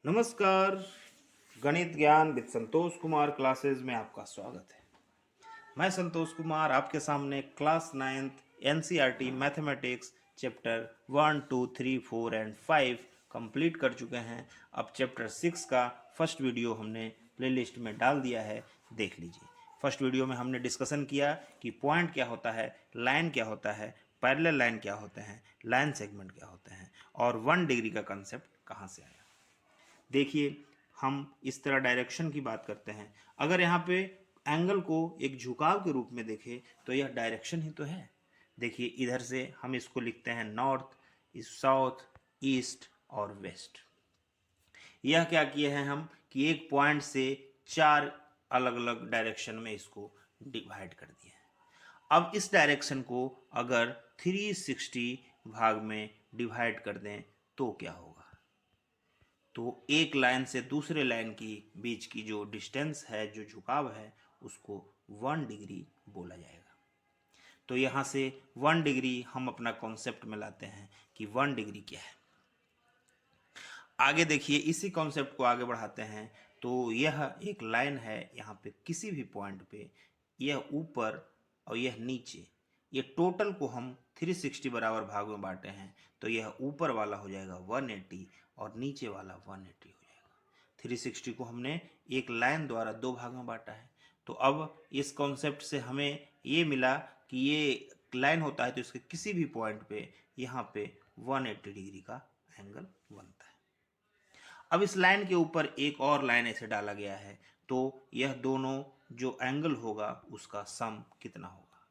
नमस्कार। गणित ज्ञान विद संतोष कुमार क्लासेस में आपका स्वागत है। मैं संतोष कुमार आपके सामने class 9th NCERT mathematics chapter 1, 2, 3, 4 and 5 complete कर चुके हैं। अब चैप्टर 6 का फर्स्ट वीडियो हमने प्लेलिस्ट में डाल दिया है, देख लीजिए। फर्स्ट वीडियो में हमने डिस्कशन किया कि पॉइंट क्या होता है, लाइन क्या होता है, पैरेलल लाइन क्या होते हैं, लाइन सेगमेंट क्या होते हैं और 1 डिग्री का कंसेप्ट कहाँ से आया। देखिए, हम इस तरह डायरेक्शन की बात करते हैं। अगर यहाँ पे एंगल को एक झुकाव के रूप में देखें तो यह डायरेक्शन ही तो है। देखिए, इधर से हम इसको लिखते हैं नॉर्थ, साउथ, ईस्ट और वेस्ट। यह क्या किए हैं हम कि एक पॉइंट से 4 अलग अलग डायरेक्शन में इसको डिवाइड कर दिए हैं। अब इस डायरेक्शन को अगर 360 भाग में डिवाइड कर दें तो क्या होगा। तो एक लाइन से दूसरे लाइन की बीच की जो डिस्टेंस है, जो झुकाव है, उसको 1 डिग्री बोला जाएगा। तो यहाँ से 1 डिग्री हम अपना कॉन्सेप्ट में लाते हैं कि 1 डिग्री क्या है। आगे देखिए, इसी कॉन्सेप्ट को आगे बढ़ाते हैं तो यह एक लाइन है। यहाँ पे किसी भी पॉइंट पे यह ऊपर और यह नीचे, ये टोटल को हम 360 बराबर भाग में बांटे हैं। तो यह ऊपर वाला हो जाएगा 180 और नीचे वाला 180 हो जाएगा। 360 को हमने एक लाइन द्वारा 2 भाग में बांटा है। तो अब इस कॉन्सेप्ट से हमें ये मिला कि ये लाइन होता है तो इसके किसी भी पॉइंट पे यहाँ पे 180 डिग्री का एंगल बनता है। अब इस लाइन के ऊपर एक और लाइन ऐसे डाला गया है तो यह दोनों जो एंगल होगा उसका सम कितना होगा।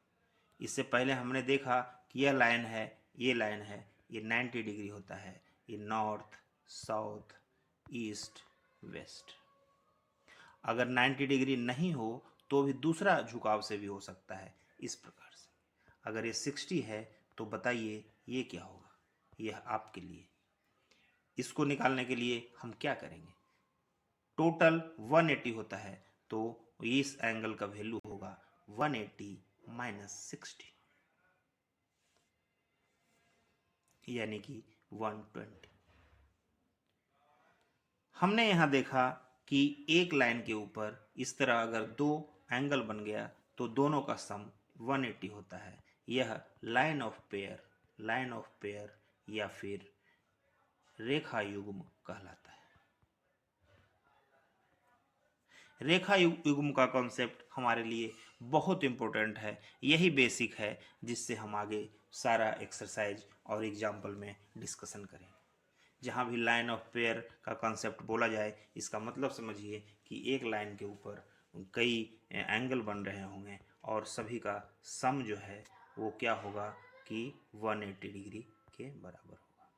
इससे पहले हमने देखा कि यह लाइन है, ये लाइन है, ये 90 डिग्री होता है। ये नॉर्थ, साउथ, ईस्ट, वेस्ट। अगर 90 डिग्री नहीं हो तो भी दूसरा झुकाव से भी हो सकता है, इस प्रकार से। अगर ये 60 है तो बताइए ये क्या होगा। यह आपके लिए, इसको निकालने के लिए हम क्या करेंगे। टोटल 180 होता है तो इस एंगल का वैल्यू होगा 180 माइनस 60, यानी कि 120। हमने यहां देखा कि एक लाइन के ऊपर इस तरह अगर 2 एंगल बन गया तो दोनों का सम 180 होता है। यह लाइन ऑफ पेयर या फिर रेखा युग्म कहलाता है। रेखा युग्म का कॉन्सेप्ट हमारे लिए बहुत इंपॉर्टेंट है। यही बेसिक है जिससे हम आगे सारा एक्सरसाइज और एग्जाम्पल में डिस्कशन करेंगे। जहाँ भी लाइन ऑफ पेयर का कॉन्सेप्ट बोला जाए, इसका मतलब समझिए कि एक लाइन के ऊपर कई एंगल बन रहे होंगे और सभी का सम जो है वो क्या होगा कि 180 डिग्री के बराबर होगा।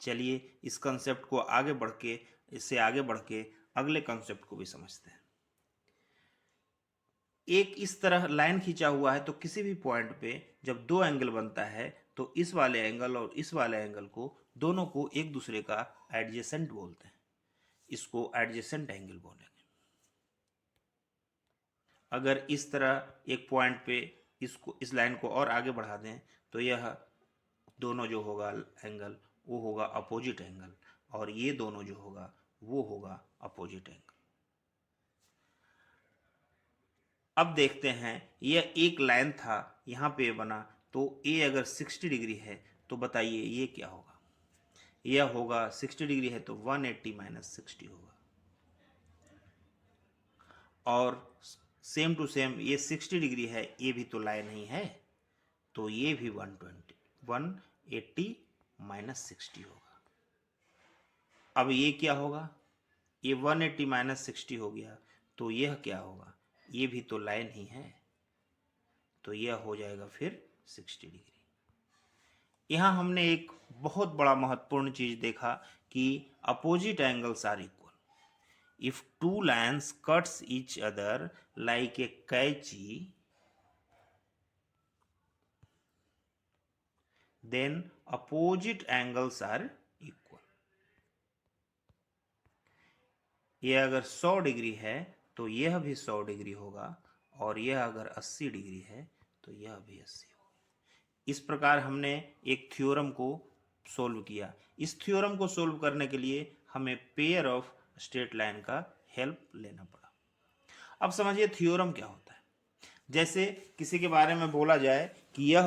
चलिए, इस कॉन्सेप्ट को आगे बढ़ के, इससे आगे बढ़ के अगले कॉन्सेप्ट को भी समझते हैं। एक इस तरह लाइन खींचा हुआ है तो किसी भी पॉइंट पे जब 2 एंगल बनता है तो इस वाले एंगल और इस वाले एंगल को, दोनों को एक दूसरे का एडजेसेंट बोलते हैं। इसको एडजेसेंट एंगल बोलेंगे। अगर इस तरह एक पॉइंट पे इस लाइन को और आगे बढ़ा दें तो यह दोनों जो होगा एंगल वो होगा अपोजिट एंगल, और ये दोनों जो होगा वो होगा अपोजिट एंगल। अब देखते हैं, यह एक लाइन था, यहाँ पे बना तो ए अगर 60 डिग्री है तो बताइए ये क्या होगा। यह होगा 60 डिग्री है तो 180 माइनस 60 होगा। और सेम टू सेम ये 60 डिग्री है, ये भी तो लाइन ही है, तो ये भी 180 माइनस 60 होगा। अब ये क्या होगा, ये 180 माइनस 60 हो गया तो यह क्या होगा, ये भी तो लाइन ही है, तो यह हो जाएगा फिर 60 डिग्री। यहाँ हमने एक बहुत बड़ा महत्वपूर्ण चीज देखा कि opposite angles are equal. If two lines cuts each other like a कैची, then opposite angles are equal. यह अगर 100 डिग्री है तो यह भी 100 डिग्री होगा, और यह अगर 80 डिग्री है तो यह भी 80 होगा। इस प्रकार हमने एक थ्योरम को सोल्व किया। इस थ्योरम को सोल्व करने के लिए हमें पेयर ऑफ स्ट्रेट लाइन का हेल्प लेना पड़ा। अब समझिए थ्योरम क्या होता है। जैसे किसी के बारे में बोला जाए कि यह